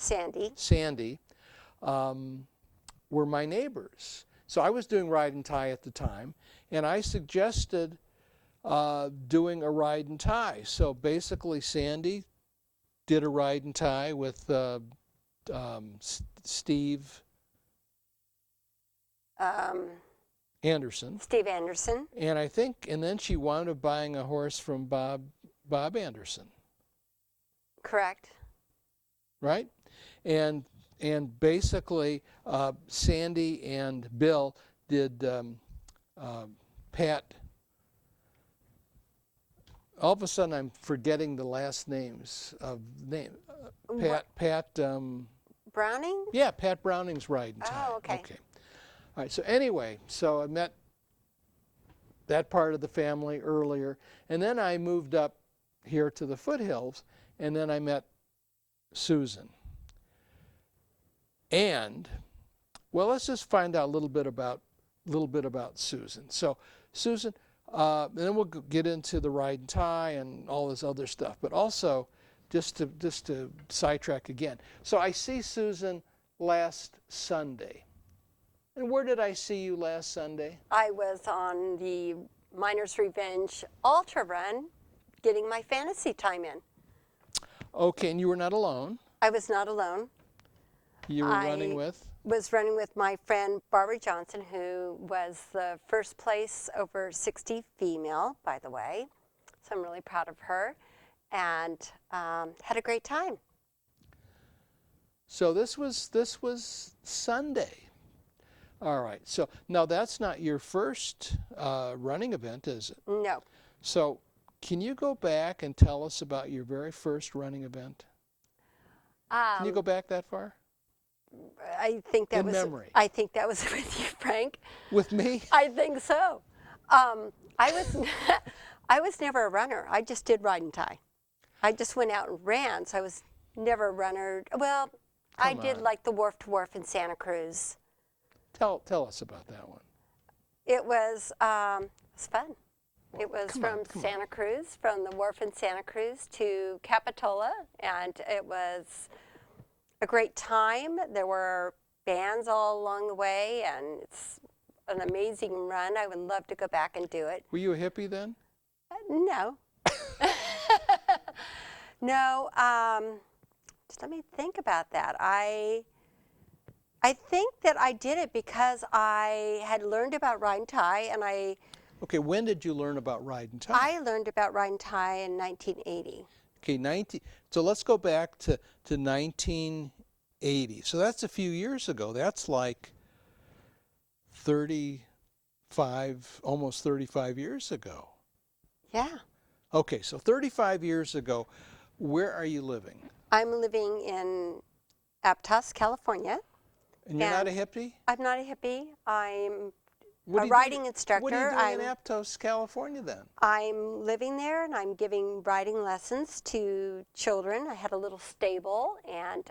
Sandy, were my neighbors. So I was doing ride and tie at the time, and I suggested doing a ride and tie. So basically, Sandy did a ride and tie with Steve Anderson, and I think, and then she wound up buying a horse from Bob Anderson, correct. right? And basically, Sandy and Bill did Pat. All of a sudden, I'm forgetting the last names of name. Pat. Browning? Yeah, Pat Browning's ride and tie. Oh, okay. Okay. All right. So anyway, so I met that part of the family earlier, and then I moved up here to the foothills, and then I met Susan. And well, let's just find out a little bit about Susan. So Susan, and then we'll get into the ride and tie and all this other stuff. But also, just to sidetrack again. So I see Susan last Sunday. And where did I see you last Sunday? I was on the Miners Revenge Ultra Run, getting my fantasy time in. Okay, and you were not alone. I was not alone. You were running with? Was running with my friend Barbara Johnson, who was the first place over 60 female, by the way. So I'm really proud of her, and had a great time. So this was Sunday. All right. So now that's not your first running event, is it? No. So can you go back and tell us about your very first running event? Can you go back that far? I think that In was memory. I think that was with you, Frank. With me? I think so. I was I was never a runner. I just did ride and tie. I just went out and ran, so I was never a runner. Well, I did like the Wharf to Wharf in Santa Cruz. Tell us about that one. It was fun. It was from Santa Cruz, from the wharf in Santa Cruz to Capitola, and it was a great time. There were bands all along the way, and it's an amazing run. I would love to go back and do it. Were you a hippie then? No. No. Just let me think about that. I think that I did it because I had learned about ride and tie, and Okay, when did you learn about ride and tie? I learned about ride and tie in 1980. Okay, so let's go back to 1980. So that's a few years ago. That's like 35, almost 35 years ago. Yeah. Okay, so 35 years ago, where are you living? I'm living in Aptos, California. And you're not a hippie? I'm not a hippie. I'm What a do you riding do- instructor. What are you doing in Aptos, California then? I'm living there, and I'm giving riding lessons to children. I had a little stable, and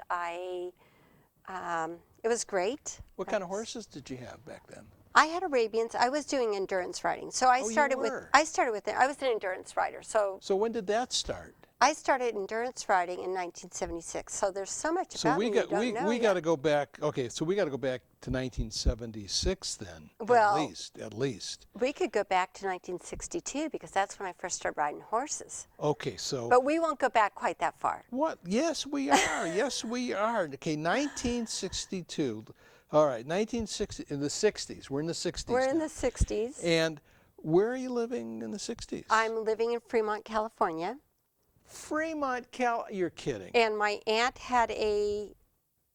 it was great. What kind of horses did you have back then? I had Arabians. I was doing endurance riding, so I Oh, you started were? I was an endurance rider. So when did that start? I started endurance riding in 1976. So there's so much So about me you don't know we got to yet. go back. Okay, so we got to go back to 1976 then. Well, at least. We could go back to 1962 because that's when I first started riding horses. Okay, so. But we won't go back quite that far. What? Yes, we are. Yes, we are. Okay, 1962. All right, 1960 in the 60s. We're in the 60s. We're in now. the 60s. And where are you living in the 60s? I'm living in Fremont, California. Fremont, You're kidding. And my aunt had a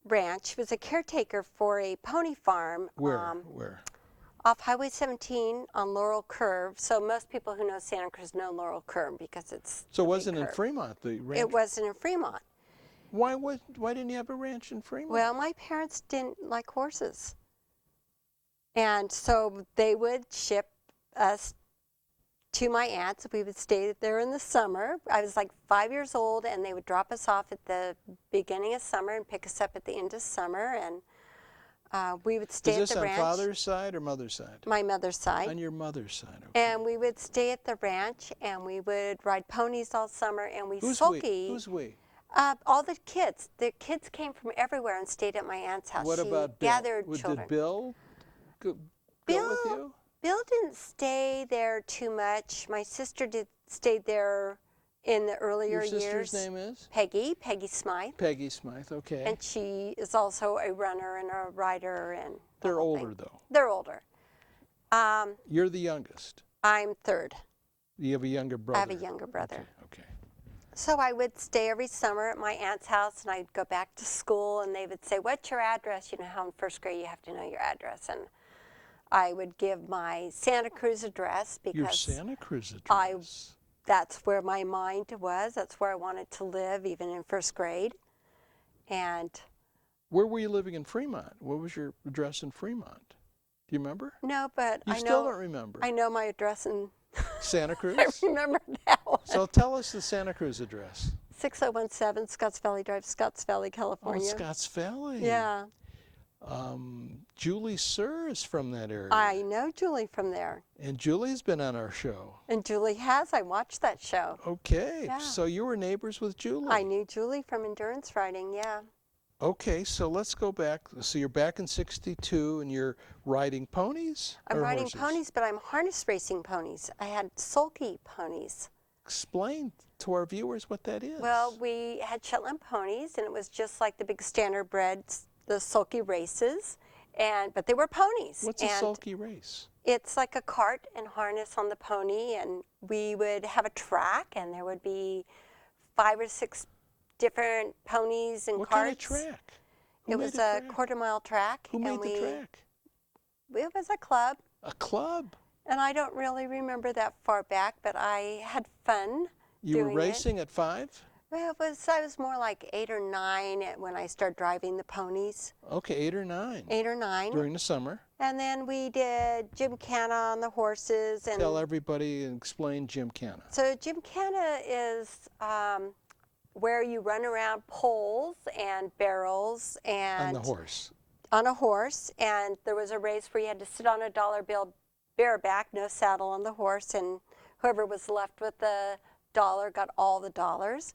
ranch. She was a caretaker for a pony farm. Where? Off Highway 17 on Laurel Curve. So most people who know Santa Cruz know Laurel Curve because it's So it a big wasn't in curve. Fremont, the ranch? It wasn't in Fremont. Why didn't you have a ranch in Fremont? Well, my parents didn't like horses. And so they would ship us to my aunt's. We would stay there in the summer. I was like 5 years old, and they would drop us off at the beginning of summer and pick us up at the end of summer. And we would stay Is at the ranch. this on father's side or mother's side? My mother's side. On your mother's side, okay. And we would stay at the ranch, and we would ride ponies all summer, and we Who's sulky. we? Who's we? All the kids. The kids came from everywhere and stayed at my aunt's house. What She about Bill? gathered Did children. Bill go with Bill, you? Bill didn't stay there too much. My sister stayed there in the earlier Your years. sister's name is? Peggy Smyth. Peggy Smyth, okay. And she is also a runner and a writer and the They're whole older, thing. though. They're older. You're the youngest. I'm third. You have a younger brother. I have a younger brother. Okay. So I would stay every summer at my aunt's house, and I'd go back to school, and they would say, "What's your address?" You know how in first grade you have to know your address. And I would give my Santa Cruz address because Your Santa Cruz address. that's where my mind was. That's where I wanted to live, even in first grade. And Where were you living in Fremont? What was your address in Fremont? Do you remember? no, but You I still know don't remember. I know my address, and Santa Cruz? I remember that one. So tell us the Santa Cruz address. 6017 Scotts Valley Drive, Scotts Valley, Oh, California. Scotts Valley. Yeah, Julie Sir is from that area. I know Julie from there. And Julie's been on our show. And Julie has. I watched that show. Okay. Yeah. So you were neighbors with Julie. I knew Julie from endurance riding, yeah. Okay, so let's go back. So you're back in '62 and you're riding ponies? I'm or riding horses? ponies, but I'm harness racing ponies. I had sulky ponies. Explain to our viewers what that is. Well, we had Shetland ponies, and it was just like the big standardbreds, the sulky races, but they were ponies. What's a sulky race? It's like a cart and harness on the pony, and we would have a track, and there would be 5 or 6 different ponies and What carts. kind of track? It was a quarter-mile track. Who made the track? It was a club. A club? And I don't really remember that far back, but I had fun You were doing racing at 5? Well, I was more like 8 or 9 when I started driving the ponies. Okay, 8 or 9. 8 or 9. During the summer. And then we did gymkhana on the horses. And Tell everybody and explain gymkhana. so gymkhana is where you run around poles and barrels and On the horse. on a horse. And there was a race where you had to sit on a dollar bill bareback, no saddle on the horse, and whoever was left with the dollar got all the dollars.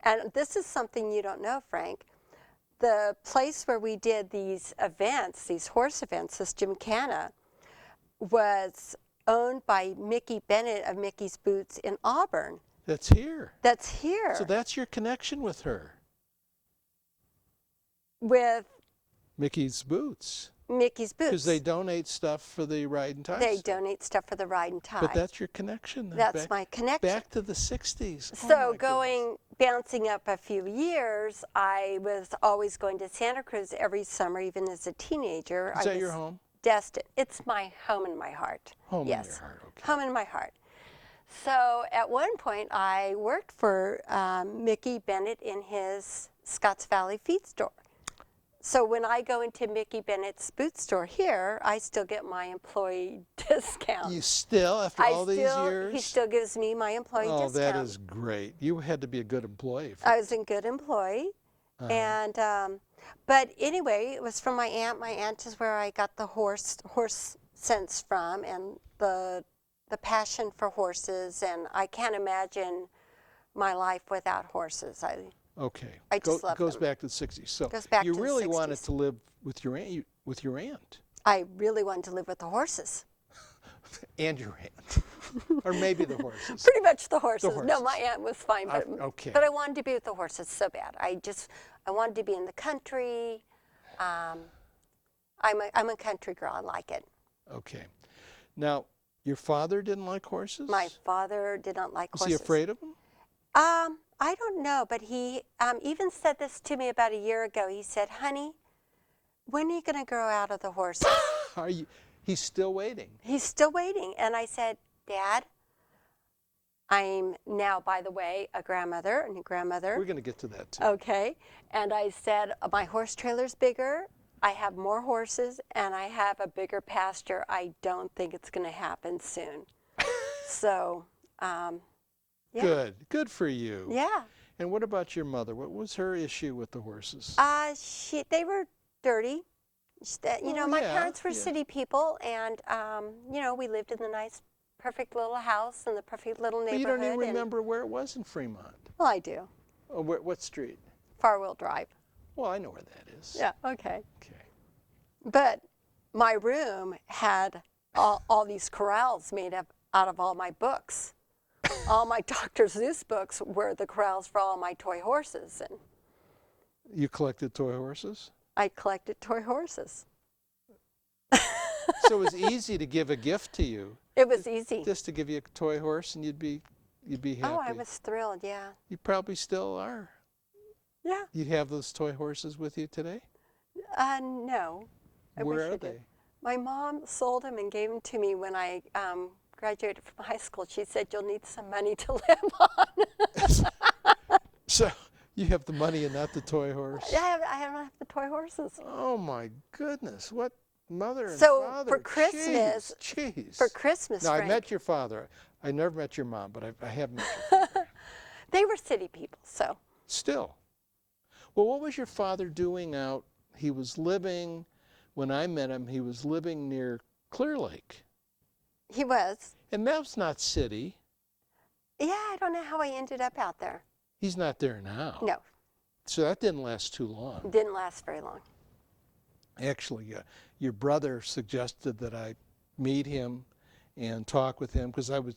And this is something you don't know, Frank. The place where we did these events, these horse events, this gymkhana, was owned by Mickey Bennett of Mickey's Boots in Auburn. That's here. That's here. So that's your connection with her. With Mickey's Boots. Mickey's Boots. Because they donate stuff for the ride and tie. They stuff. donate stuff for the ride and tie. But that's your connection. Then. That's back, my connection. Back to the 60s. So bouncing up a few years, I was always going to Santa Cruz every summer, even as a teenager. Is that your home? Destined. It's my home in my heart. Home yes. in your heart, okay. Home in my heart. So at one point, I worked for Mickey Bennett in his Scotts Valley feed store. So when I go into Mickey Bennett's boot store here, I still get my employee discount. You still, after all these years? He still gives me my employee discount. Oh, that is great. You had to be a good employee. I was a good employee. And, but anyway, it was from my aunt. My aunt is where I got the horse sense from, and the passion for horses. And I can't imagine my life without horses. Okay. I just love goes them. back to the 60s. So Goes back you to the really wanted 60s. to live with your aunt. I really wanted to live with the horses. And your aunt. Or maybe the horses. Pretty much the horses. No, horses. my aunt was fine, but okay. but I wanted to be with the horses so bad. I wanted to be in the country. I'm a country girl. I like it. Okay. Now, your father didn't like horses? My father did not like Was horses. he afraid of them? I don't know, but he even said this to me about a year ago. He said, "Honey, when are you going to grow out of the horses?" He's still waiting. He's still waiting. And I said, "Dad, I'm now, by the way, a grandmother and a grandmother." We're going to get to that too. Okay. And I said, "My horse trailer's bigger. I have more horses, and I have a bigger pasture. I don't think it's going to happen soon." So, yeah. Good for you. Yeah. And what about your mother? What was her issue with the horses? They were dirty. My yeah, parents were city people, and we lived in the nice, perfect little house in the perfect little But neighborhood. you don't even remember where it was in Fremont. Well, I do. Oh, what street? Far-wheel drive. Well, I know where that is. Yeah, okay. Okay. But my room had all these corrals made up out of all my books. All my Dr. Seuss books were the corrals for all my toy horses, and You collected toy horses? I collected toy horses. So it was easy to give a gift to you. It was easy. Just to give you a toy horse and you'd be happy. Oh, I was thrilled, yeah. You probably still are. Yeah. You have those toy horses with you today? No. I Where wish I are did. they? My mom sold them and gave them to me when I graduated from high school. She said, you'll need some money to live on. So you have the money and not the toy horse? I don't have the toy horses. Oh my goodness, what mother and So father. for Christmas, Jeez. For Christmas, Now, I Frank, met your father. I never met your mom, but I have met your father. they were city people, so. Still. Well, what was your father doing out? He was living, when I met him, he was living near Clear Lake. He was. And that's not city. Yeah, I don't know how he ended up out there. He's not there now. No, So that didn't last too long. it didn't last very long. Actually, your brother suggested that I meet him and talk with him because I was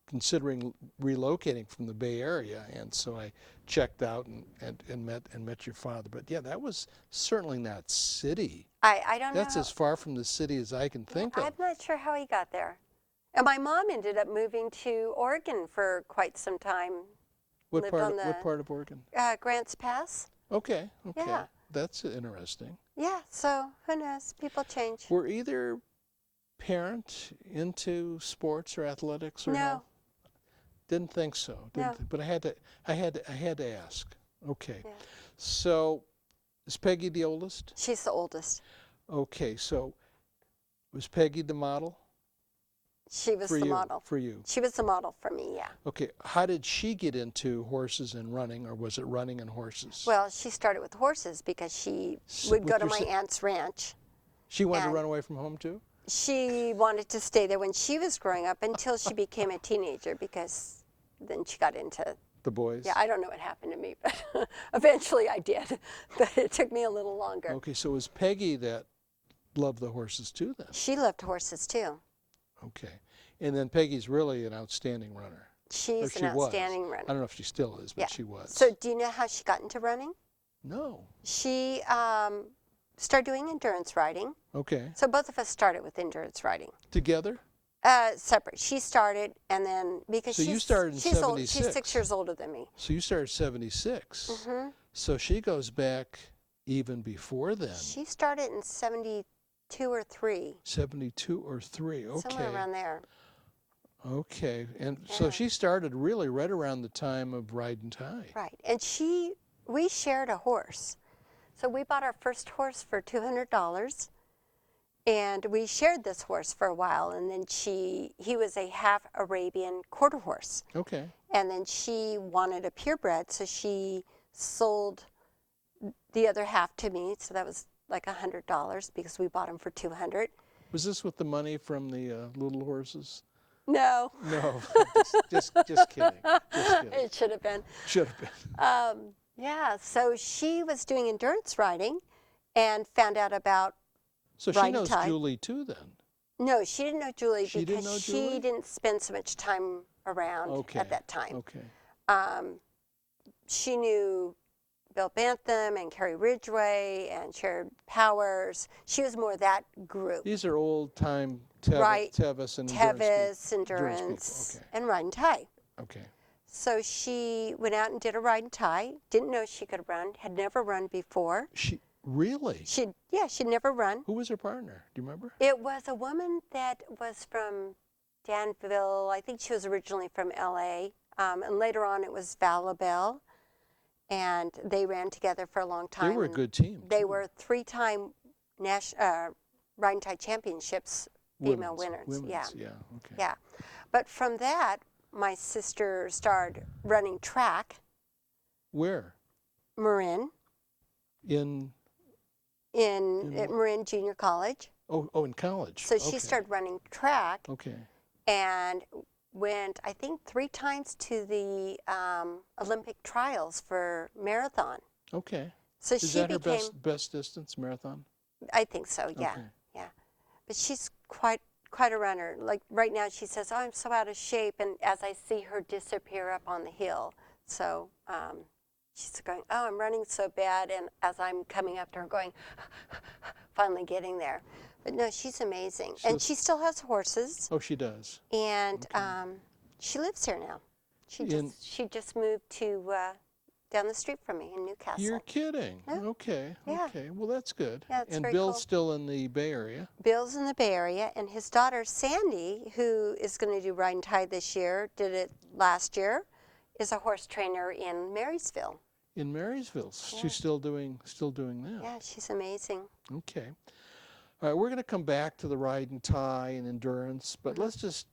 considering relocating from the Bay Area, and so I checked out and met your father. But yeah, that was certainly not city. I don't know. That's as far from the city as I can think of. I'm not sure how he got there. And my mom ended up moving to Oregon for quite some time. What lived part? on What part of Oregon? Grants Pass. Okay. Okay. Yeah. That's interesting. Yeah, so who knows? People change. Were either parent into sports or athletics or No. Didn't think so. No. But I had to ask. Okay. Yeah. So is Peggy the oldest? She's the oldest. Okay. So was Peggy the model? She was For the you, model. For you. She was the model for me, yeah. Okay. How did she get into horses and running, or was it running and horses? Well, she started with horses because she S- would with go to your my si- aunt's ranch. She wanted to and- run away from home too? She wanted to stay there when she was growing up until she became a teenager, because then she got into, The boys? yeah, I don't know what happened to me, but eventually I did. But it took me a little longer. Okay. So it was Peggy that loved the horses too then? She loved horses too. Okay. And then Peggy's really an outstanding runner. Or She's she an was. outstanding I runner. don't know if she still is, but Yeah. she was. So do you know how she got into running? No. She started doing endurance riding. Okay. So both of us started with endurance riding. Together? Separate. She started, and then because So you started in she's old, 76. she's 6 years older than me. So you started 76. Hmm. So she goes back even before then. She started in 72 or 3, 72 or 3. Okay. somewhere around there. Okay. And so Yeah. she started really right around the time of Ride and Tie. Right. And we shared a horse. So we bought our first horse for $200, and we shared this horse for a while, and then he was a half Arabian quarter horse. Okay. And then she wanted a purebred, so she sold the other half to me. So that was like $100 because we bought him for $200. Was this with the money from the little horses? No, No. just kidding. Just kidding. it should have been. Should have been. Yeah, so she was doing endurance riding and found out about, So she Ride and knows Tie. Julie too then. no, she didn't know Julie She didn't because know she Julie? didn't spend so much time around Okay. at that time. Okay. She knew Bill Bantham and Kerry Ridgway and Sharon Powers. She was more that group. These are old time Right. Tevis and Tevis, Endurance endurance, people. and ride and tie. Okay. So she went out and did a ride and tie. Didn't know she could run. Had never run before. She really? She'd never run. Who was her partner? Do you remember? It was a woman that was from Danville. I think she was originally from L.A. And later on, it was Val LaBelle. And they ran together for a long time. They were a and good team. They too. were 3-time ride and tie championships, female winners. Women's, Yeah. Yeah. Okay. Yeah. But from that, my sister started running track, Where? Marin, In at Marin Junior College. in college. So she Okay. started running track, Okay. and went, I think, 3 times to the Olympic trials for marathon. Okay. So Is she that her became, best distance marathon? I think so, yeah, Okay. yeah. But she's quite a runner. Like right now, she says, "Oh, I'm so out of shape," and as I see her disappear up on the hill, so she's going, "Oh, I'm running so bad," and as I'm coming up to her, going, finally getting there. But no, she's amazing, So and she still has horses, oh, she does. and she lives here now. In She just moved to down the street from me in Newcastle. You're kidding. Yeah. Okay. Yeah. Okay. Well, that's good. Yeah, it's And very Bill's cool. still in the Bay Area. Bill's in the Bay Area, and his daughter Sandy, who is going to do Ride and Tide this year, did it last year, is a horse trainer in Marysville. In Marysville. Yeah. She's still doing that. Yeah, she's amazing. Okay. All right, we're going to come back to the ride and tie and endurance, but let's just,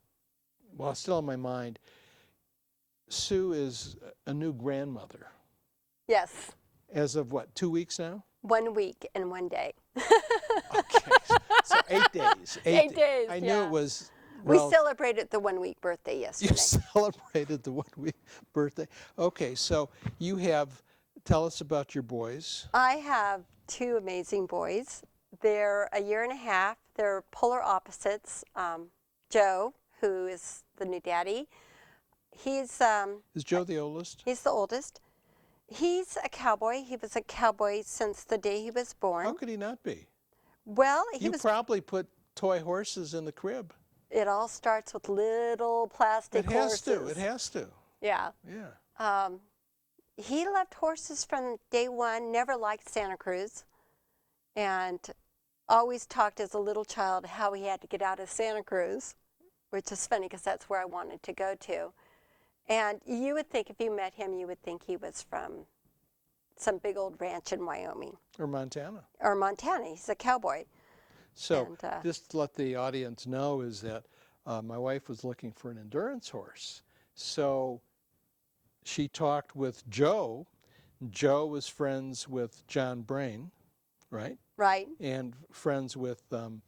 well, it's still on my mind. Sue is a new grandmother. Yes, As of what, 2 weeks now? 1 week and 1 day. Okay. So 8 days. 8 days, I knew yeah. it was, We well, celebrated the 1 week birthday you yesterday. celebrated the 1 week birthday. Okay, so you have, tell us about your boys. I have 2 amazing boys. They're a year and a half. They're polar opposites. Joe, who is the new daddy, he's Is Joe the oldest? he's the oldest. He's a cowboy. He was a cowboy since the day he was born. How could he not be? Well, You probably put toy horses in the crib. it all starts with little plastic It has horses. to. It has to. Yeah. Yeah. He loved horses from day one, never liked Santa Cruz, and always talked as a little child how he had to get out of Santa Cruz, which is funny because that's where I wanted to go to. And you would think if you met him, you would think he was from some big old ranch in Wyoming. Or Montana. Or Montana. He's a cowboy. So And, just to let the audience know is that my wife was looking for an endurance horse. So she talked with Joe. Joe was friends with John Brain, right? Right. And friends with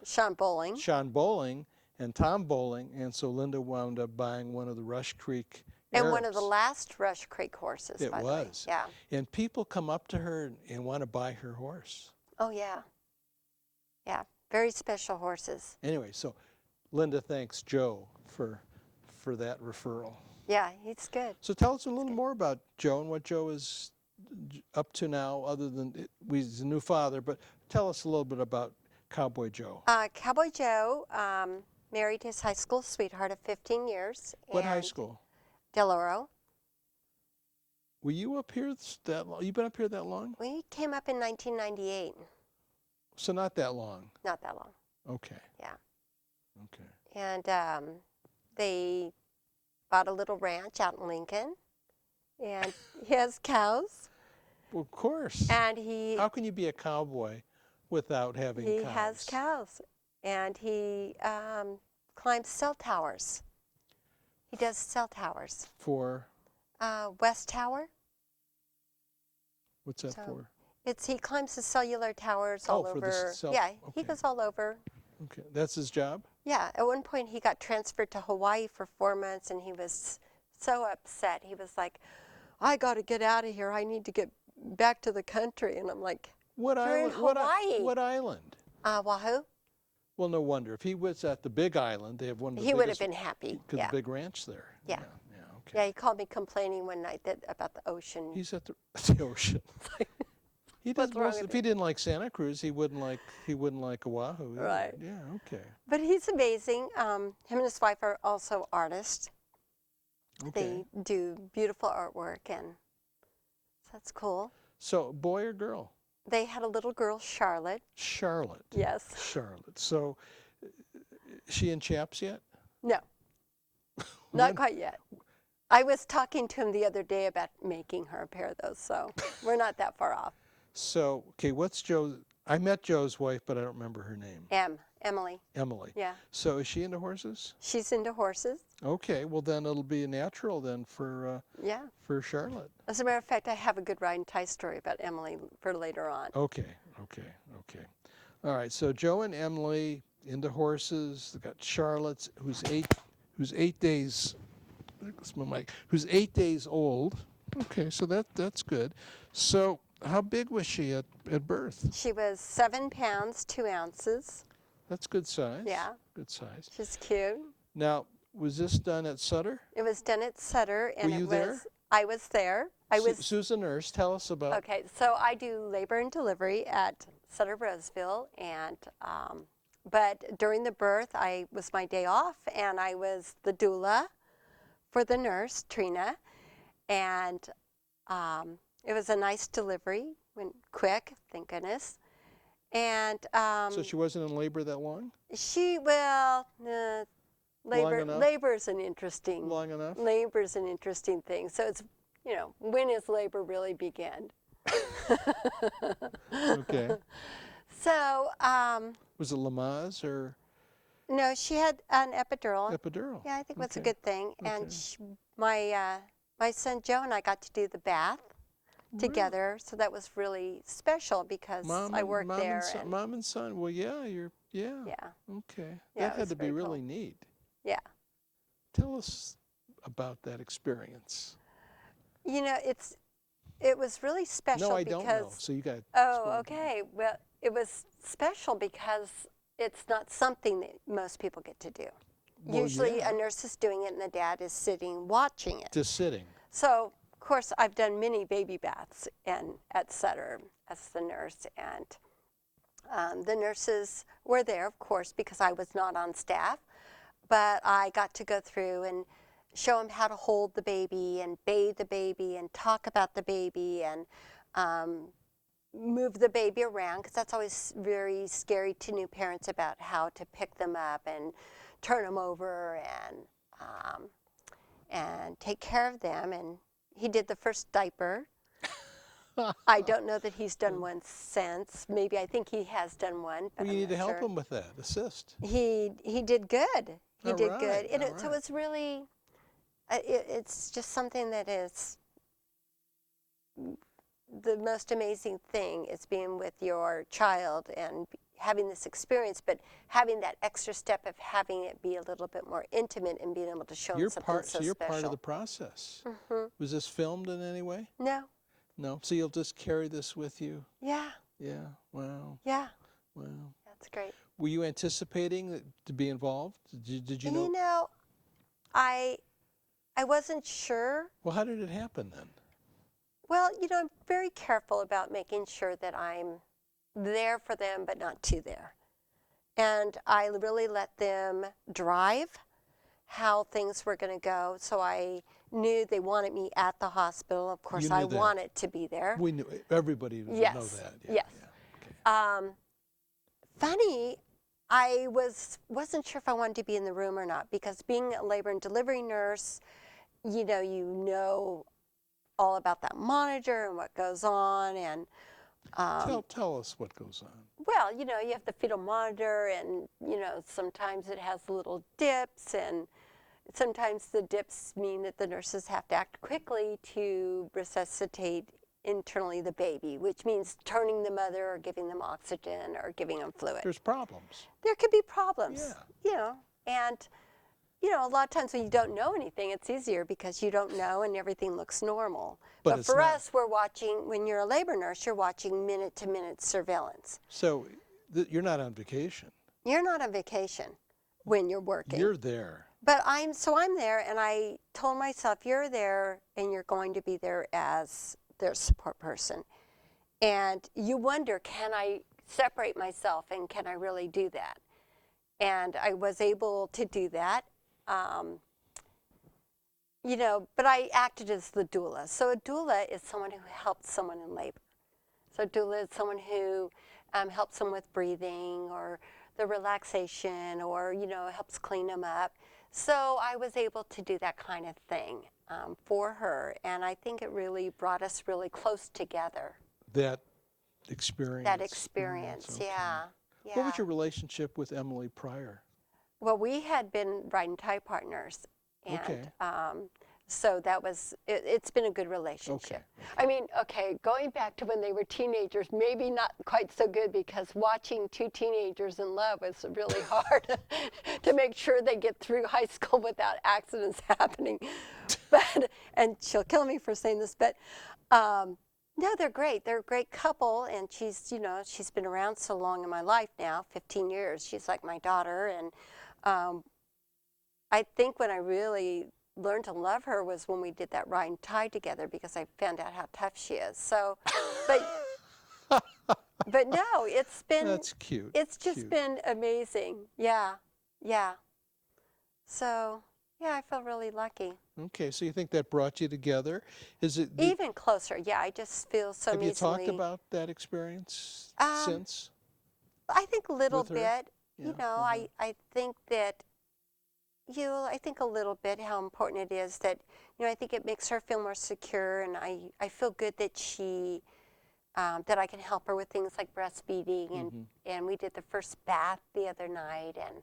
Sean Bowling. Sean Bowling and Tom Bowling. And so Linda wound up buying one of the Rush Creek And one of the Arabs. last Rush Creek horses, It by the way. was. Yeah. And people come up to her and want to buy her horse. Oh, yeah. Yeah. Very special horses. Anyway, so Linda thanks Joe for that referral. Yeah, he's good. So tell us a little more about Joe and what Joe is up to now, other than he's a new father, but tell us a little bit about Cowboy Joe. Cowboy Joe married his high school sweetheart of 15 years. What high and school? Del Oro. Were you up here that long? You've been up here that long? We came up in 1998. So not that long. Not that long. Okay. Yeah. Okay. And they bought a little ranch out in Lincoln. And he has cows. Well, of course. And he How can you be a cowboy without having cows? He has cows. And he climbs cell towers. He does cell towers. For? West Tower. What's that So, for? He climbs the cellular towers all for the over. cell- Yeah, he okay. goes all over. Okay. That's his job? Yeah, at one point he got transferred to Hawaii for 4 months, and he was so upset. He was like, I got to get out of here. I need to get back to the country. And I'm like, What You're in island? Hawaii. What island? Wahoo? Well, no wonder. If he was at the Big Island, they have one of the He would have biggest, been happy. because Yeah. the big ranch there. Yeah. Yeah. Okay. Yeah, he called me complaining one night about the ocean. He's at the ocean. He does What's wrong most, with if he didn't like Santa Cruz, he wouldn't like Oahu. either. Right. Yeah. Okay. But he's amazing. Him and his wife are also artists. Okay. They do beautiful artwork, and so that's cool. So, boy or girl? They had a little girl, Charlotte. Charlotte. Yes. Charlotte. So, she in chaps yet? No, not quite yet. I was talking to him the other day about making her a pair of those, so we're not that far off. So, okay, what's Joe's? I met Joe's wife, but I don't remember her name. Emily. Emily. Yeah. So, is she into horses? She's into horses. Okay, well then it'll be natural then for Yeah. Charlotte. As a matter of fact, I have a good ride and tie story about Emily for later on. Okay. All right, so Joe and Emily into horses. They've got Charlotte, who's who's 8 days. That's my mic. Who's 8 days old. Okay, so that's good. So how big was she at birth? She was 7 pounds, 2 ounces. That's good size. Yeah. Good size. She's cute. Now, was this done at Sutter? It was done at Sutter, and Were you there? I was there. Sue's a nurse. Tell us about. Okay, so I do labor and delivery at Sutter Roseville, and but during the birth, I was my day off, and I was the doula for the nurse, Trina, and it was a nice delivery, went quick, thank goodness. And So she wasn't in labor that long? Labor's an interesting. Long enough? Labor's an interesting thing. So it's, when is labor really begin? Okay. So. Was it Lamaze or? No, she had an epidural. Epidural. Yeah, I think that's a Okay. good thing. Okay. And my son Joe and I got to do the bath together, so that was really special because I worked there. Mom and son. Well, yeah, yeah. Okay. Yeah, That had to be very really cool. neat. Yeah. Tell us about that experience. It was really special No, I because. don't know. So you got. Oh, okay. Well, it was special because it's not something that most people get to do. Well, Usually yeah. a nurse is doing it and the dad is sitting watching it. Just sitting. So, of course, I've done many baby baths at Sutter as the nurse, and the nurses were there, of course, because I was not on staff, but I got to go through and show them how to hold the baby and bathe the baby and talk about the baby and move the baby around, because that's always very scary to new parents about how to pick them up and turn them over and take care of them. And he did the first diaper. I don't know that he's done one since. Maybe I think he has done one. But Well, you I'm need to not help sure. him with that. Assist. He did good. He All did right, good. And all so right. it's really, it's just something that is the most amazing thing is being with your child and having this experience, but having that extra step of having it be a little bit more intimate and being able to show them something so So you're special. part of the process. Mm-hmm. Was this filmed in any way? No. No. So you'll just carry this with you? Yeah. Yeah. Wow. Yeah. Wow. That's great. Were you anticipating to be involved? Did you know? You know, I wasn't sure. Well, how did it happen then? Well, I'm very careful about making sure that I'm there for them, but not too there. And I really let them drive how things were going to go. So I knew they wanted me at the hospital. Of course, You I knew that. wanted to be there. We knew. Everybody would Yes. know that. Yeah, Yes. Yeah. Okay. Funny, I wasn't sure if I wanted to be in the room or not, because being a labor and delivery nurse, you know all about that monitor and what goes on, and Tell us what goes on. well, you have the fetal monitor, and sometimes it has little dips, and sometimes the dips mean that the nurses have to act quickly to resuscitate internally the baby, which means turning the mother or giving them oxygen or giving them fluid. There's problems. There could be problems, Yeah. and a lot of times when you don't know anything, it's easier because you don't know and everything looks normal. But But it's for not. us, we're watching, when you're a labor nurse, you're watching minute-to-minute surveillance. So you're not on vacation. You're not on vacation when you're working. You're there. But I'm there, and I told myself, you're there and you're going to be there as their support person. And you wonder, can I separate myself and can I really do that? And I was able to do that. But I acted as the doula. So a doula is someone who helps someone in labor. So a doula is someone who helps them with breathing or the relaxation, or, helps clean them up. So I was able to do that kind of thing for her. And I think it really brought us really close together. That experience. Okay. Yeah. What was your relationship with Emily prior? Well, we had been ride and tie partners. And Okay. So that was, it's been a good relationship. I mean, okay, going back to when they were teenagers, maybe not quite so good, because watching two teenagers in love is really hard to make sure they get through high school without accidents happening. But, and she'll kill me for saying this, but no, they're great. They're a great couple, and she's, you know, she's been around so long in my life now, 15 years. She's like my daughter, and I think when I really learned to love her was when we did that ride and tie together, because I found out how tough she is. So, but no, it's been, That's cute. it's just been amazing. Yeah, yeah. So, yeah, I feel really lucky. Okay, so you think that brought you together? Is it Even closer, yeah. I just feel so have you talked easily. about that experience since I think a little with her? bit. Yeah. You know, I think that I think a little bit how important it is that, you know, I think it makes her feel more secure, and I feel good that she, that I can help her with things like breastfeeding, and we did the first bath the other night, and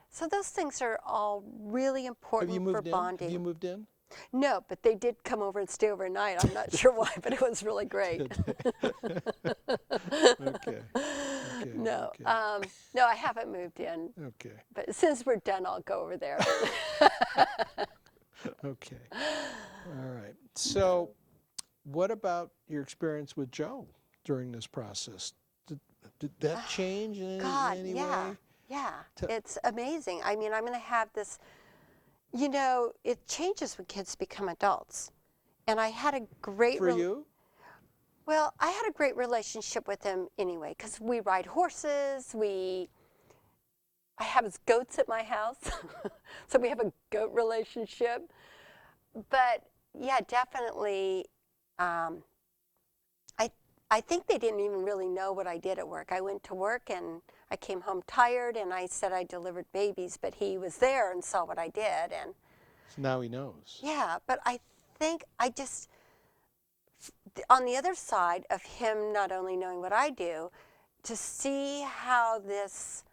so those things are all really important for bonding. Have you moved in? No, but they did come over and stay overnight. I'm not sure why, but it was really great. Okay. No, Okay. no, I haven't moved in. Okay. But since we're done, I'll go over there. Okay. All right. So, what about your experience with Joe during this process? Did that change in God, any yeah, way? yeah. It's amazing. I mean, I'm going to have this, you know, it changes when kids become adults. And I had a great For you? Well, I had a great relationship with him anyway, because we ride horses, I have goats at my house, so we have a goat relationship. But yeah, definitely, I think they didn't even really know what I did at work. I went to work and I came home tired, and I said I delivered babies, but he was there and saw what I did, and So now he knows. yeah. But I think I just, on the other side of him not only knowing what I do, to see how this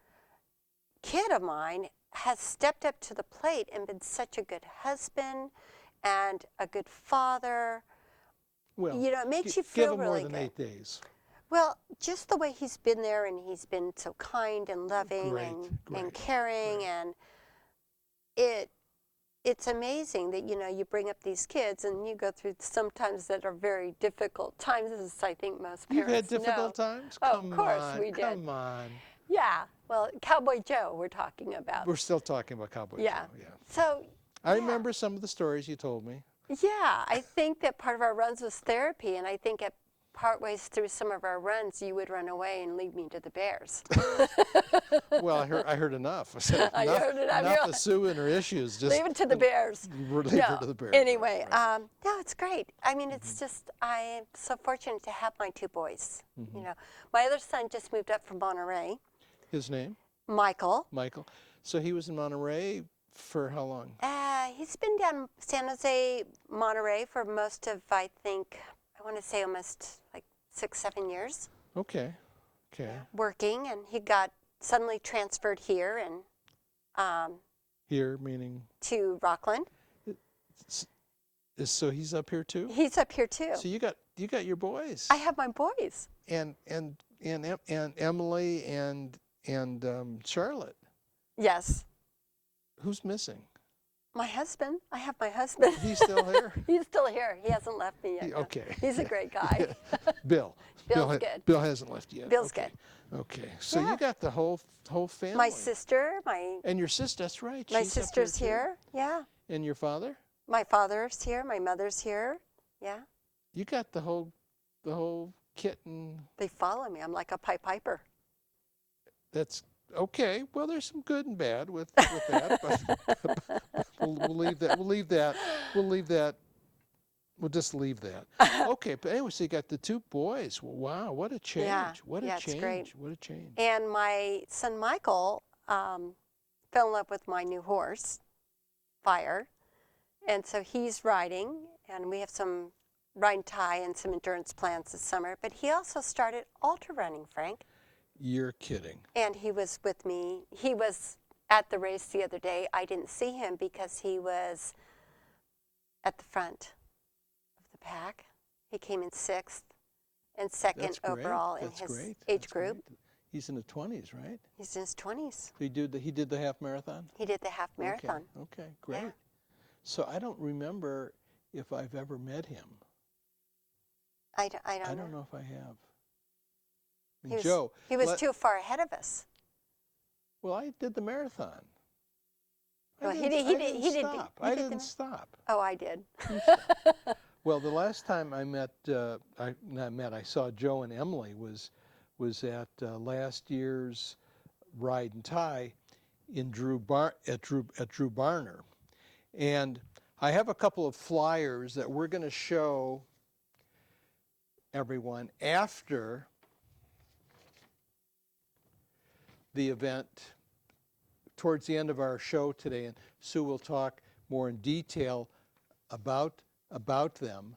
kid of mine has stepped up to the plate and been such a good husband and a good father. Well, You know, it makes you give feel him really more than good. 8 days. Well, just the way he's been there, and he's been so kind and loving Great, and great, caring, great. and it's amazing that, you know, you bring up these kids and you go through sometimes that are very difficult times, as I think most You've parents had know. difficult times? Oh, of Come course on, we did. come on. Yeah, well, Cowboy Joe we're talking about. We're still talking about Cowboy Yeah. Joe, yeah. So, I yeah. remember some of the stories you told me. Yeah, I think that part of our runs was therapy, and I think at part ways through some of our runs, you would run away and leave me to the bears. Well, I heard enough. I said, I heard enough. enough of Sue and her issues. Just Leave it to the bears. leave her to the bears. Anyway, right. no, it's great. I mean, it's just, I am so fortunate to have my two boys. You know, my other son just moved up from Monterey, His name? Michael. Michael. So he was in Monterey for how long? He's been down San Jose, Monterey for most of, I think, I want to say almost like 6, 7 years. Okay. Okay. Working, and he got suddenly transferred here and Here meaning? to Rockland. So he's up here too? He's up here too. So you got your boys. I have my boys. And Emily and Charlotte. Yes. Who's missing? My husband. I have my husband. He's still here? He's still here. He hasn't left me yet. Okay. He's a great guy. Bill. Bill's good. Bill hasn't left yet. Bill's okay. good. Okay. So Yeah. you got the whole family. My sister, And your sister, that's right. my she's up sister's too. here. Yeah. And your father? My father's here. My mother's here. Yeah. You got the whole kit and They follow me. I'm like a Pied Piper. that's okay. Well, there's some good and bad with that, but we'll leave that. We'll just leave that. Okay, but anyway, so you got the two boys. Well, wow, what a change! Yeah. What a Yeah, change! it's great. What a change! And my son Michael fell in love with my new horse, Fire. And so he's riding, and we have some ride and tie and some endurance plans this summer. But he also started ultra running, Frank. You're kidding. And he was with me. He was at the race the other day. I didn't see him because he was at the front of the pack. He came in 6th and 2nd That's great. overall in That's his great. age That's group. great. He's in the 20s, right? He's in his 20s. He did the half marathon? He did the half marathon. Okay, great. Yeah. So I don't remember if I've ever met him. I don't know. know if I have. I He mean, was, Joe. he was too far ahead of us. Well, I did the marathon. Well, I he didn't stop. Oh, I did. Well, the last time I saw Joe and Emily was at last year's Ride and Tie in Drew Barner, and I have a couple of flyers that we're going to show everyone after the event, towards the end of our show today, and Sue will talk more in detail about them.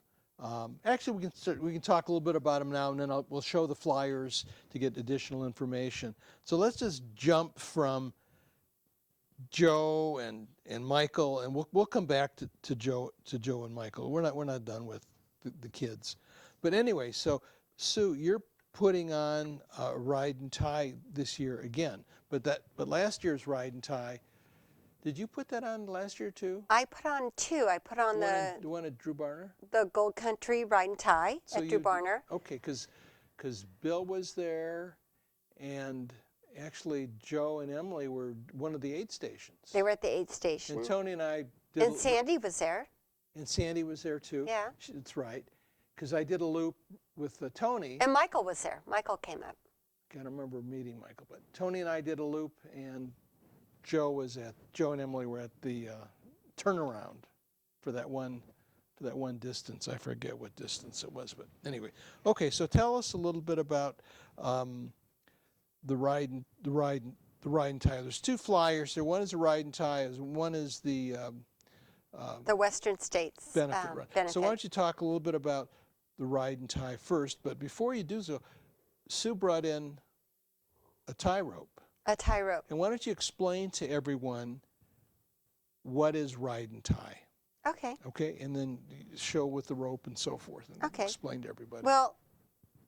Actually, we can talk a little bit about them now, and then we'll show the flyers to get additional information. So let's just jump from Joe and Michael, and we'll come back to Joe and Michael. We're not done with the kids, but anyway. So Sue, you're putting on a Ride and Tie this year again, but last year's Ride and Tie. Did you put that on last year too? I put on 2. I put on the one at Drew Barner? The Gold Country Ride and Tie at Drew Barner. Okay, because Bill was there, and actually Joe and Emily were one of the aid stations. They were at the aid station. And Tony and I did. And Sandy was there. And Sandy was there too. Yeah. That's right. Because I did a loop with Tony. And Michael was there. Michael came up. Can't remember meeting Michael, but Tony and I did a loop, and Joe and Emily were at the turnaround for that one distance. I forget what distance it was, but anyway. Okay, so tell us a little bit about the ride and tie. There's 2 flyers there. One is a ride and tie. One is the Western States benefit. So why don't you talk a little bit about the ride and tie first? But before you do so, Sue brought in a tie rope. A tie rope. And why don't you explain to everyone what is ride and tie? Okay. Okay, and then show with the rope and so forth, and explain to everybody. Well,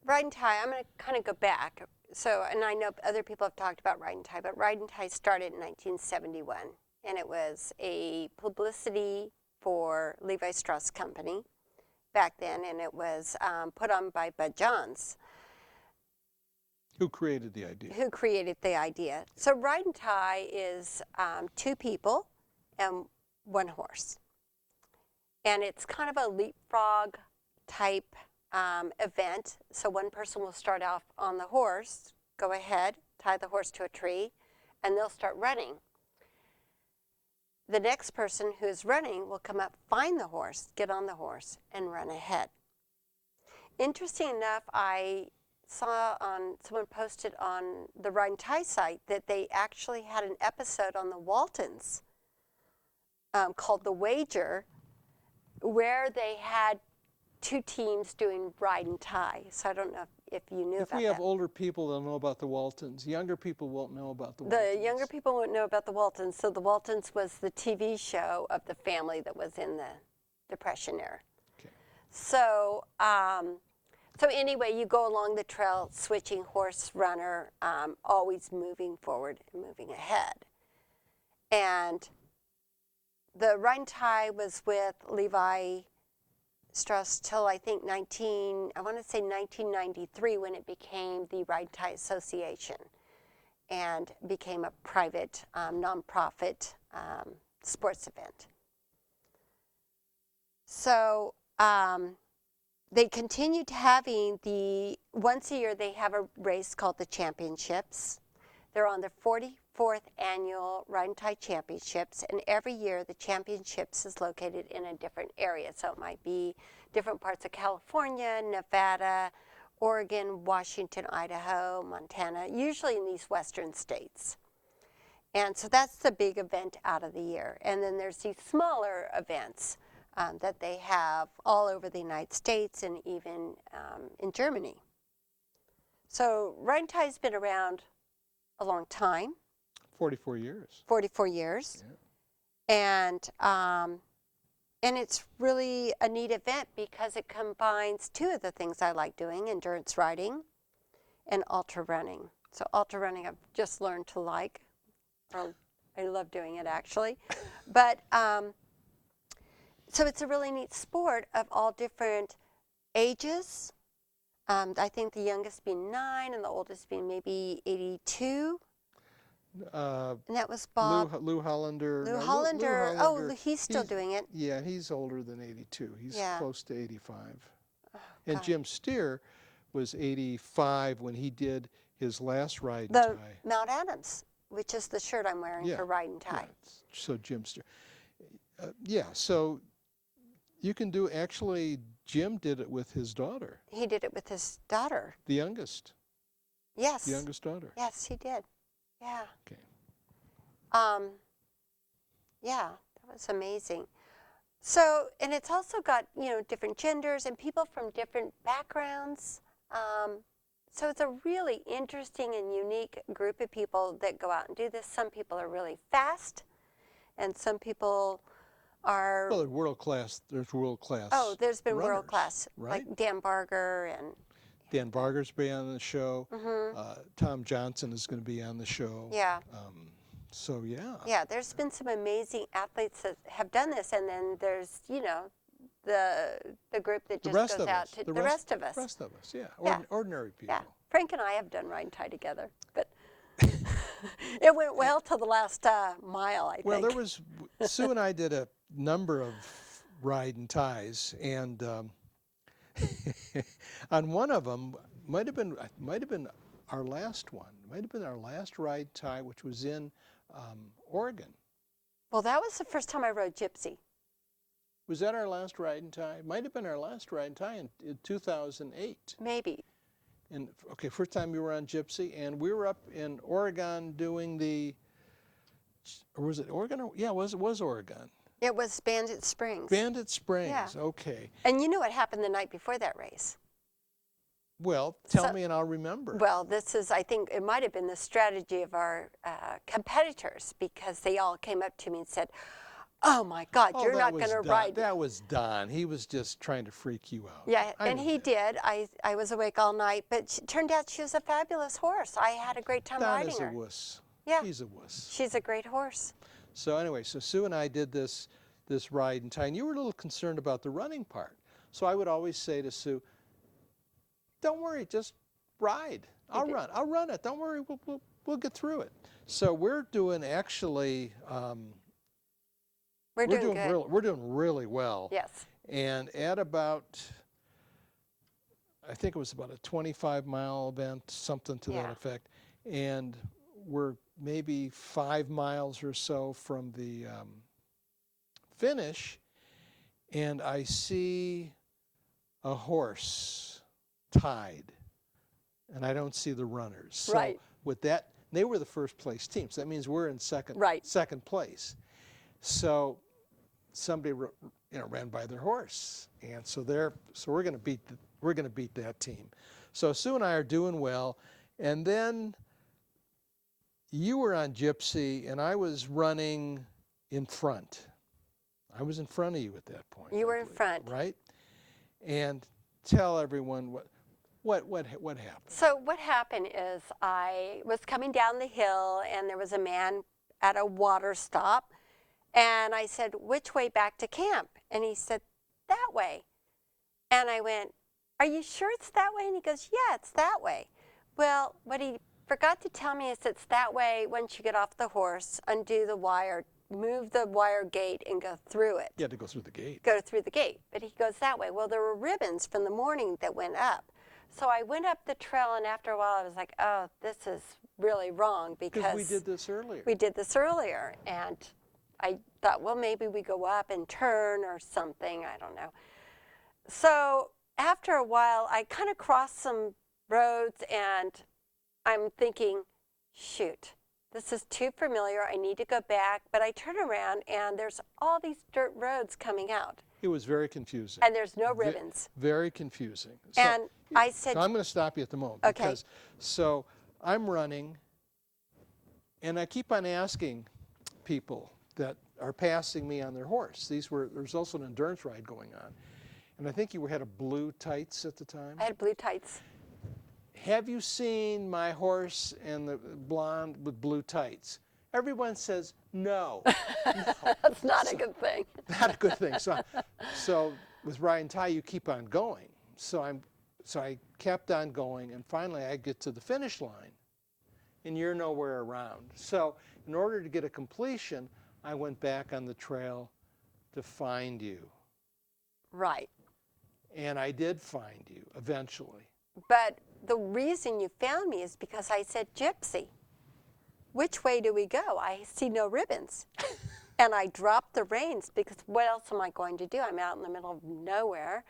ride and tie, I'm going to kind of go back. So, and I know other people have talked about ride and tie, but ride and tie started in 1971, and it was a publicity for Levi Strauss Company back then, and it was put on by Bud Johns. Who created the idea? Who created the idea. So ride and tie is 2 people and 1 horse. And it's kind of a leapfrog type event. So one person will start off on the horse, go ahead, tie the horse to a tree, and they'll start running. The next person who's running will come up, find the horse, get on the horse, and run ahead. Interesting enough, I saw someone posted on the Ride and Tie site that they actually had an episode on the Waltons called The Wager, where they had 2 teams doing Ride and Tie. So I don't know if you knew about that. If we have older people, they'll know about the Waltons. Younger people won't know about the Waltons. The younger people won't know about the Waltons. So the Waltons was the TV show of the family that was in the Depression era. Okay. So, so anyway, you go along the trail, switching horse, runner, always moving forward and moving ahead. And the Ride and Tie was with Levi Strauss till I think 1993 when it became the Ride and Tie Association and became a private nonprofit sports event. So they continued having once a year they have a race called the Championships. They're on the 44th annual Ride and Tie Championships, and every year the Championships is located in a different area. So it might be different parts of California, Nevada, Oregon, Washington, Idaho, Montana, usually in these western states. And so that's the big event out of the year. And then there's these smaller events that they have all over the United States and even in Germany. So Ride and Tie's been around a long time. 44 years. 44 years. Yeah. And And it's really a neat event because it combines two of the things I like doing, endurance riding and ultra running. So ultra running I've just learned to like. Or I love doing it actually. But so it's a really neat sport of all different ages. I think the youngest being 9 and the oldest being maybe 82. And that was Bob. Lou Hollander. Lou No, Hollander. Oh, he's still doing it. Yeah, he's older than 82. He's Yeah. close to 85. Oh, And God. Jim Steer was 85 when he did his last ride and The tie. Mount Adams, which is the shirt I'm wearing for ride and tie. Yeah, so Jim Steer. Yeah, so you can do, actually, Jim did it with his daughter. He did it with his daughter. The youngest. Yes. The youngest daughter. Yes, he did. Yeah. Okay. Yeah, that was amazing. So, and it's also got, different genders and people from different backgrounds. So it's a really interesting and unique group of people that go out and do this. Some people are really fast, and some people are... Well, world class. There's world class. Oh, there's been runners, world class, right? like Dan Barger and... Dan Barger's been on the show. Mm-hmm. Tom Johnson is going to be on the show. Yeah. So, yeah. Yeah, there's been some amazing athletes that have done this, and then there's, the group that just goes out to the rest of us. The rest of us, yeah. Yeah. Ordinary people. Yeah, Frank and I have done ride and tie together, but it went well till the last mile, I think. Well, Sue and I did a number of ride and ties, and on one of them, might have been our last one, might have been our last ride tie, which was in Oregon. Well, that was the first time I rode Gypsy. Was that our last ride and tie? Might have been our last ride and tie in 2008. Maybe. And okay, first time we were on Gypsy, and we were up in Oregon doing or was it Oregon? Yeah, it was Oregon. It was Bandit Springs. Bandit Springs, Yeah. Okay. And you know what happened the night before that race? Well, tell me and I'll remember. Well, I think it might have been the strategy of our competitors, because they all came up to me and said, "Oh my God, you're not going to ride." That was Don. He was just trying to freak you out. Yeah, and he did. I was awake all night, but it turned out she was a fabulous horse. I had a great time riding her. Don is a wuss. Yeah. He's a wuss. She's a great horse. So anyway, Sue and I did this ride and tie, and you were a little concerned about the running part. So I would always say to Sue, "Don't worry, just ride. I'll run it. Don't worry, we'll get through it." So we're doing actually. We're doing good. We're doing really well. Yes. And at about, I think it was about a 25-mile event, something to that effect, and we're maybe 5 miles or so from the finish, and I see a horse tied, and I don't see the runners. So right. With that, they were the first place team, so that means we're in second place. So somebody ran by their horse, and so we're going to beat that team. So Sue and I are doing well, and then you were on Gypsy, and I was running in front. I was in front of you at that point. You were in front, right? And tell everyone what happened. So what happened is I was coming down the hill, and there was a man at a water stop. And I said, "Which way back to camp?" And he said, "That way." And I went, "Are you sure it's that way?" And he goes, "Yeah, it's that way." Well, what he forgot to tell me is it's that way once you get off the horse, undo the wire, move the wire gate, and go through it. You had to go through the gate. Go through the gate. But he goes that way. Well, there were ribbons from the morning that went up. So I went up the trail, and after a while I was like, "Oh, this is really wrong," because we did this earlier. We did this earlier, and I thought, well, maybe we go up and turn or something. I don't know. So after a while, I kind of crossed some roads, and I'm thinking, shoot, this is too familiar. I need to go back. But I turn around, and there's all these dirt roads coming out. It was very confusing. And there's no ribbons. Very confusing. And I said... So I'm going to stop you at the moment. Okay. Because, so I'm running, and I keep on asking people that are passing me on their horse. There's also an endurance ride going on. And I think you had a blue tights at the time. I had blue tights. Have you seen my horse and the blonde with blue tights? Everyone says no. No. That's not a good thing. Not a good thing. So with ride and tie, you keep on going. So I kept on going, and finally I get to the finish line, and you're nowhere around. So in order to get a completion, I went back on the trail to find you. Right. And I did find you eventually. But the reason you found me is because I said, Gypsy, which way do we go? I see no ribbons. And I dropped the reins because what else am I going to do? I'm out in the middle of nowhere.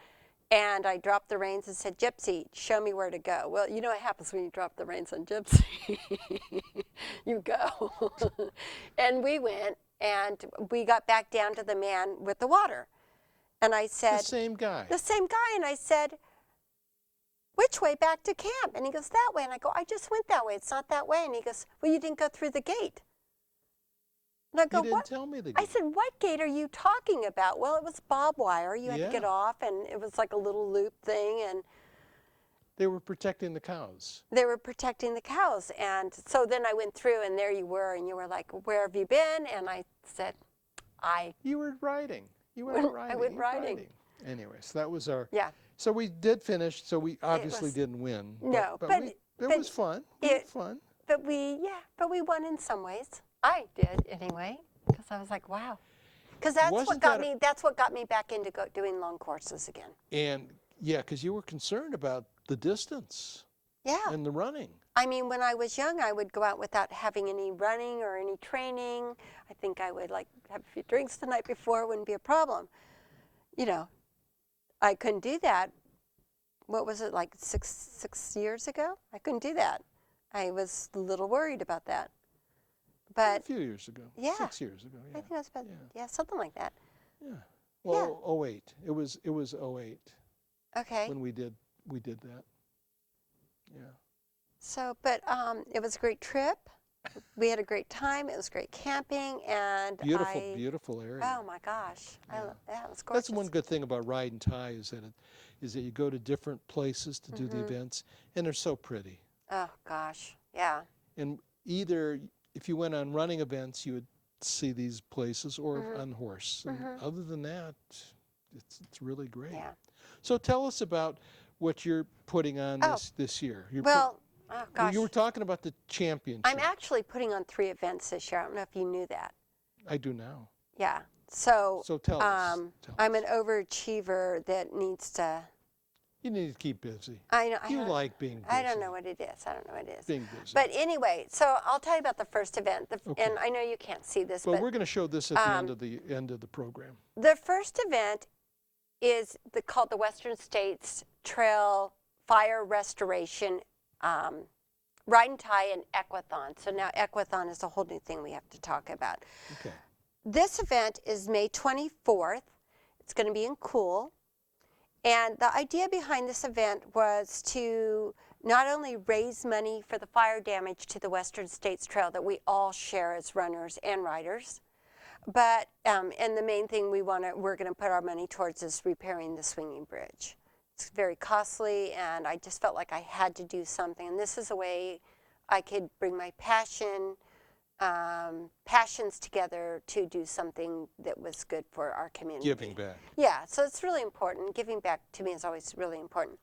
And I dropped the reins and said, Gypsy, show me where to go. Well, you know what happens when you drop the reins on Gypsy. You go. And we went, and we got back down to the man with the water. And I said, The same guy. The same guy. And I said, which way back to camp? And he goes, that way. And I go, I just went that way. It's not that way. And he goes, well, you didn't go through the gate. And I go, You didn't what? tell me the I gate. said, what gate are you talking about? Well, it was barbed wire. You had to get Yeah. off, and it was like a little loop thing. And They were protecting the cows. they were protecting the cows. And so then I went through, and there you were. And you were like, where have you been? And I said, You were riding. You went riding. I went You were riding. Anyway, so that was our. Yeah. So we did finish. So we obviously was- didn't win. No, but but- it but was fun. We had fun. But we won in some ways. I did anyway, because I was like, wow. Because that's what Wasn't got that a- me. That's what got me back into doing long courses again. And yeah, because you were concerned about the distance Yeah. and the running. I mean, when I was young, I would go out without having any running or any training. I think I would like have a few drinks the night before. It wouldn't be a problem. You know, I couldn't do that. What was it, like six years ago? I couldn't do that. I was a little worried about that. A But few years ago. Yeah. 6 years ago. I Yeah. think that's about, Yeah. yeah, something like that. Yeah. Well, 08. It was 08 Okay. when we did that. Yeah. So, but it was a great trip. We had a great time. It was great camping, and Beautiful area. Oh my gosh, Yeah. yeah, it was gorgeous. That's one good thing about Ride and Tie is that you go to different places to do the events, and they're so pretty. Oh gosh, yeah. And either if you went on running events, you would see these places, or on horse. And other than that, it's really great. Yeah. So tell us about what you're putting on Oh. this year. You're Well, oh well, gosh, you were talking about the championship. I'm actually putting on 3 events this year. I don't know if you knew that. I do now. Yeah. So, So tell us. Tell I'm us. an overachiever that needs to. You need to keep busy. I know. You like being busy. I don't know what it is. I don't know what it is. Being busy. But anyway, so I'll tell you about the first event. Okay. And I know you can't see this, Well, but we're going to show this at the end of the program. the first event is called the Western States Trail Fire Restoration Ride and Tie and Equathon. So now Equathon is a whole new thing we have to talk about. Okay. This event is May 24th. It's going to be in Cool. And the idea behind this event was to not only raise money for the fire damage to the Western States Trail that we all share as runners and riders, but and the main thing we're going to put our money towards is repairing the swinging bridge. It's very costly, and I just felt like I had to do something. And this is a way I could bring my passions together to do something that was good for our community. Giving back. Yeah, so it's really important. Giving back to me is always really important.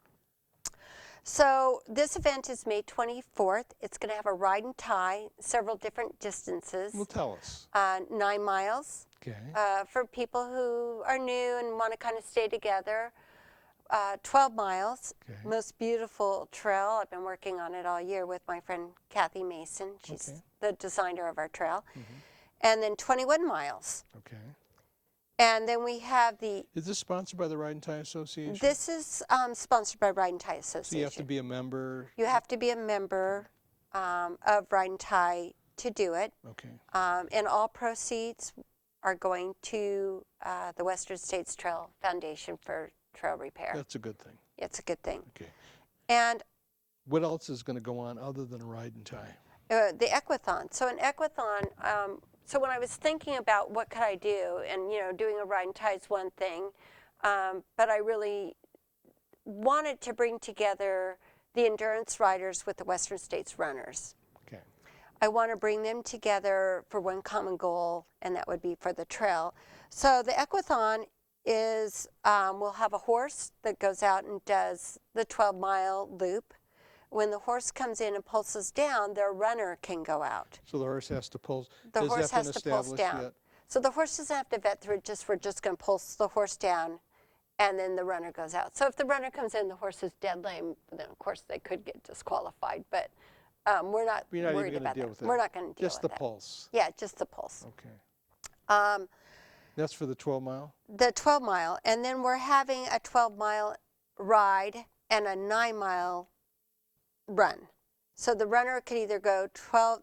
So this event is May 24th. It's going to have a ride and tie, several different distances. Well, tell us. 9 miles Okay. for people who are new and want to kind of stay together. 12 miles, Okay. most beautiful trail. I've been working on it all year with my friend Kathy Mason. She's Okay. the designer of our trail. And then 21 miles. Okay. And then we have Is this sponsored by the Ride and Tie Association? this is sponsored by Ride and Tie Association. So you have to be a member. You have to be a member of Ride and Tie to do it. Okay. And all proceeds are going to the Western States Trail Foundation for trail repair. That's a good thing. It's a good thing. Okay. And What else is going to go on other than a Ride and Tie? the Equathon. So an Equathon, so when I was thinking about what could I do, and doing a ride and tie is one thing, but I really wanted to bring together the endurance riders with the Western States runners. Okay. I want to bring them together for one common goal, and that would be for the trail. So the Equathon is, we'll have a horse that goes out and does the 12-mile loop. When the horse comes in and pulses down, their runner can go out. So the horse has to pulse. The Has horse that been has to pulse established down. yet? So the horse doesn't have to vet through it, we're just going to pulse the horse down, and then the runner goes out. So if the runner comes in, the horse is dead lame, then of course they could get disqualified, but we're not You're not worried even about gonna deal that. with that. We're not going to deal Just with the that. pulse. Yeah, just the pulse. Okay. That's for the 12-mile? The 12-mile, and then we're having a 12-mile ride and a 9-mile run. So the runner could either go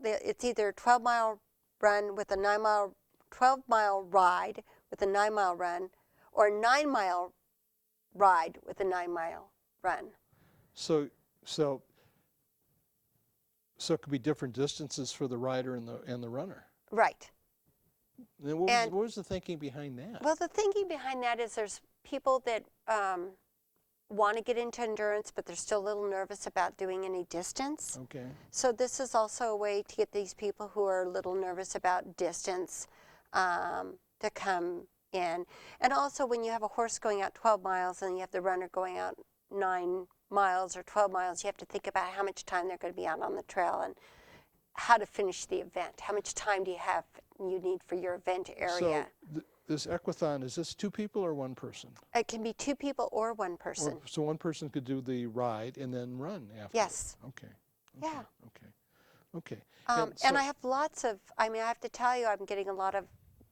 it's either a 12-mile run with a 9-mile, 12-mile ride with a 9-mile run, or a 9-mile ride with a 9-mile run. So it could be different distances for the rider and the runner. Right. Then what was the thinking behind that? Well, the thinking behind that is there's people that want to get into endurance, but they're still a little nervous about doing any distance. Okay. So this is also a way to get these people who are a little nervous about distance to come in. And also when you have a horse going out 12 miles and you have the runner going out 9 miles or 12 miles, you have to think about how much time they're going to be out on the trail and how to finish the event. How much time do you need for your event area? So this Equathon, is this 2 people or 1 person? It can be 2 people or 1 person. So 1 person could do the ride and then run after. Yes. Okay. Yeah. Okay. And I have lots of, I have to tell you, I'm getting a lot of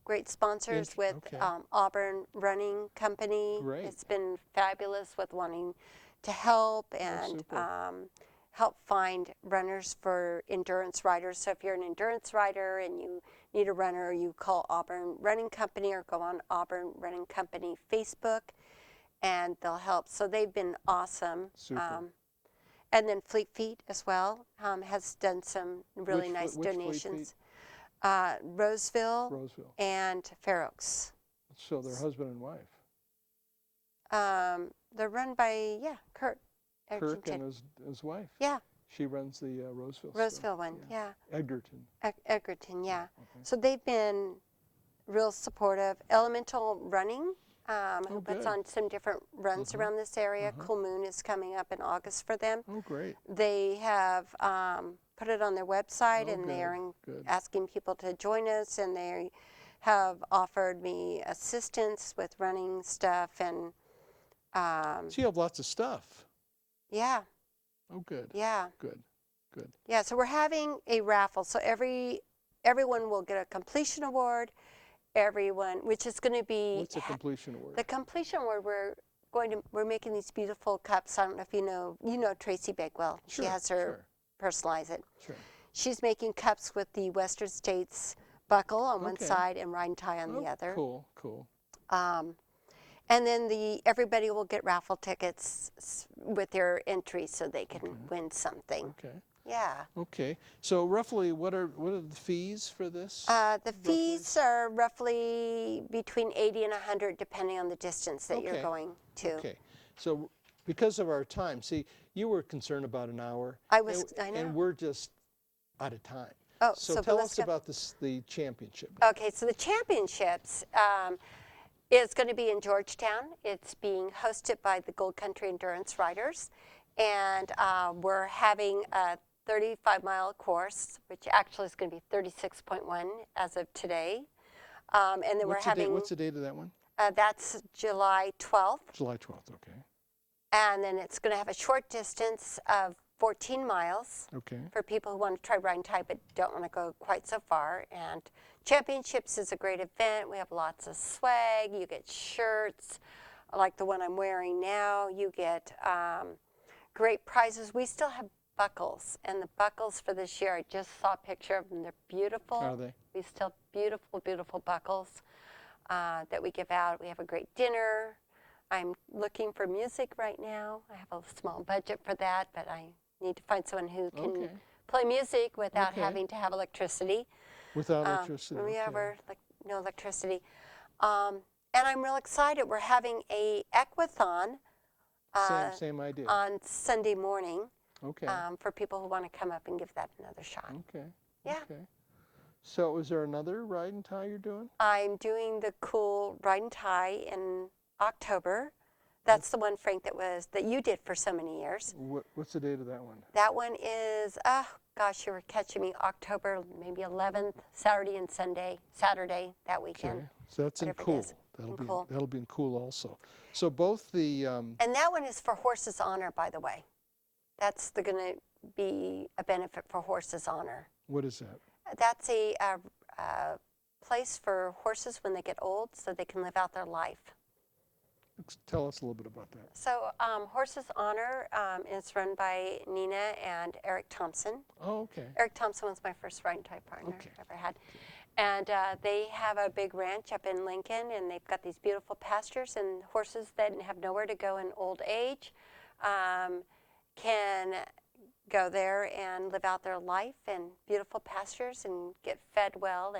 great sponsors with okay. Auburn Running Company. Great. It's been fabulous with wanting to help and super. help find runners for endurance riders. So if you're an endurance rider and you need a runner, you call Auburn Running Company or go on Auburn Running Company Facebook, and they'll help. So they've been awesome. Super. And then Fleet Feet as well has done some really nice which donations. Roseville and Fair Oaks. So they're husband and wife. They're run by, Kurt Kirk Edgerton. and his wife. Yeah. She runs the Roseville. Roseville one, yeah. Edgerton. Edgerton, yeah. Okay. So they've been real supportive. Elemental Running, who puts good. on some different runs around this area. Cool Moon is coming up in August for them. Oh, great. They have put it on their website, and good, they're good. asking people to join us, and they have offered me assistance with running stuff, and So you have lots of stuff. yeah. Oh, good. Yeah. Good. Yeah, so we're having a raffle. So everyone will get a completion award. Everyone, which is going to be What's a completion award? the completion award. We're making these beautiful cups. I don't know if you know Tracy Bagwell. Sure, She has her sure. personalize it. Sure. She's making cups with the Western States buckle on one Okay. side and ride and tie on the other. Cool. And then everybody will get raffle tickets with their entry so they can win something. Okay. Yeah. Okay. So roughly, what are the fees for this? The fees are roughly between 80 and 100, depending on the distance that you're Okay. going to. Okay. So because of our time, see, you were concerned about an hour. I know. And we're just out of time. Oh, so tell us about the championship. Okay, so the championships is going to be in Georgetown. It's being hosted by the Gold Country Endurance Riders, and we're having a 35-mile course, which actually is going to be 36.1 as of today. And then What's the date of that one? That's July 12th. July 12th. Okay. And then it's going to have a short distance of 14 miles Okay. for people who want to try ride and tie but don't want to go quite so far. And championships is a great event. We have lots of swag. You get shirts like the one I'm wearing now. You get great prizes. We still have buckles, and the buckles for this year, I just saw a picture of them. They're beautiful. Are they? We still have beautiful, beautiful buckles that we give out. We have a great dinner. I'm looking for music right now. I have a small budget for that, but I need to find someone who can play music without having to have electricity. Without electricity, Yeah, okay. we're like no electricity. And I'm real excited. We're having a equathon Same idea. on Sunday morning Okay, for people who want to come up and give that another shot. okay, Yeah. okay. So is there another ride and tie you're doing? I'm doing the cool ride and tie in October. That's the one, Frank, that you did for so many years. What's the date of that one? That one is, oh gosh, you were catching me, October maybe 11th, Saturday and Sunday, Saturday that weekend. Okay, so that's in whatever it Cool. is. That'll In be Cool. that'll be in Cool also. So both the And that one is for Horses Honor, by the way. That's going to be a benefit for Horses Honor. what is that? That's a place for horses when they get old so they can live out their life. Tell us a little bit about that. So Horses Honor is run by Nina and Eric Thompson. Oh, okay. Eric Thompson was my first ride and tie partner I ever had. And they have a big ranch up in Lincoln, and they've got these beautiful pastures, and horses that have nowhere to go in old age can go there and live out their life in beautiful pastures and get fed well,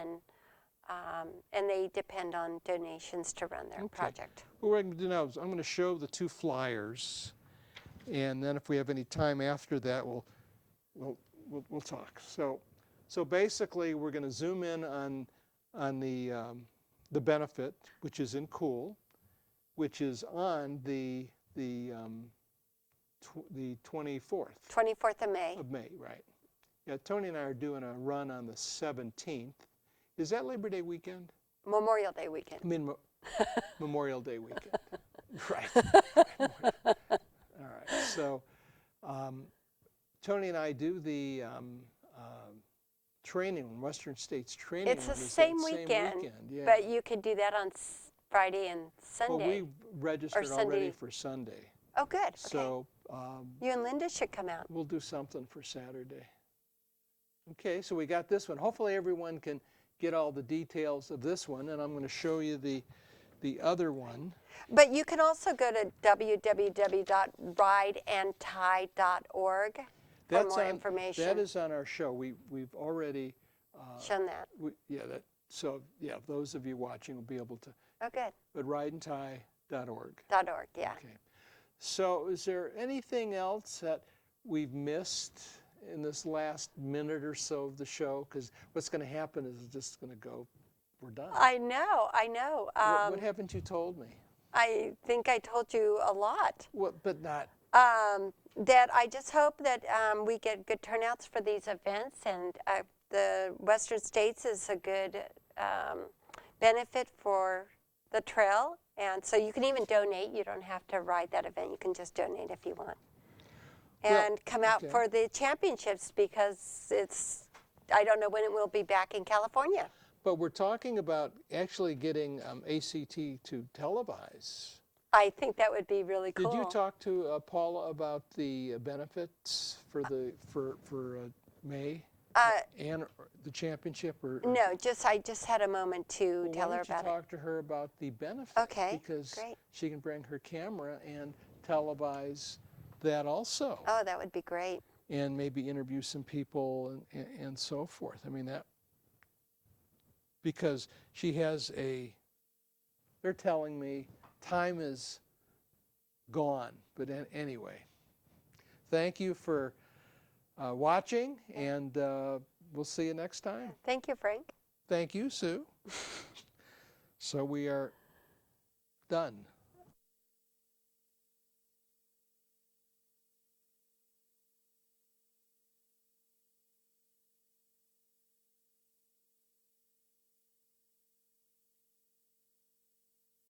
and they depend on donations to run their project. Well, what I'm going to do now is I'm going to show the two flyers, and then if we have any time after that, we'll talk. So basically, we're going to zoom in on the benefit, which is in Cool, which is on the 24th 24th of May. of May, right? Yeah, Tony and I are doing a run on the 17th. Is that Labor Day weekend? Memorial Day weekend. I mean, Memorial Day weekend. Right. All right. So Tony and I do the training, Western States training. It's the Run. same weekend, yeah. but you could do that on Friday and Sunday. Well, we registered Sunday. already for Sunday. Oh, good. Okay. So You and Linda should come out. we'll do something for Saturday. Okay, so we got this one. Hopefully everyone can get all the details of this one, and I'm going to show you the other one. But you can also go to www.rideandtie.org for more information. That is on our show. We've already shown that. So those of you watching will be able to. Oh, good. But rideandtie.org. .org, yeah. Okay. So is there anything else that we've missed in this last minute or so of the show? Because what's going to happen is it's just going to go, we're done. I know. What haven't you told me? I think I told you a lot. What, but not. That I just hope that we get good turnouts for these events, and the Western States is a good benefit for the trail. And so you can even donate. You don't have to ride that event. You can just donate if you want. And come out for the championships, because I don't know when it will be back in California. But we're talking about actually getting ACT to televise. I think that would be really cool. Did you talk to Paula about the benefits for May and the championship? No, I just had a moment to Well, tell her about why don't you talk to her about the benefits? Okay, Because great. she can bring her camera and televise that also. Oh, that would be great. And maybe interview some people and so forth. I mean, because she has they're telling me time is gone. But anyway, thank you for watching, and we'll see you next time. Thank you, Frank. Thank you, Sue. So we are done.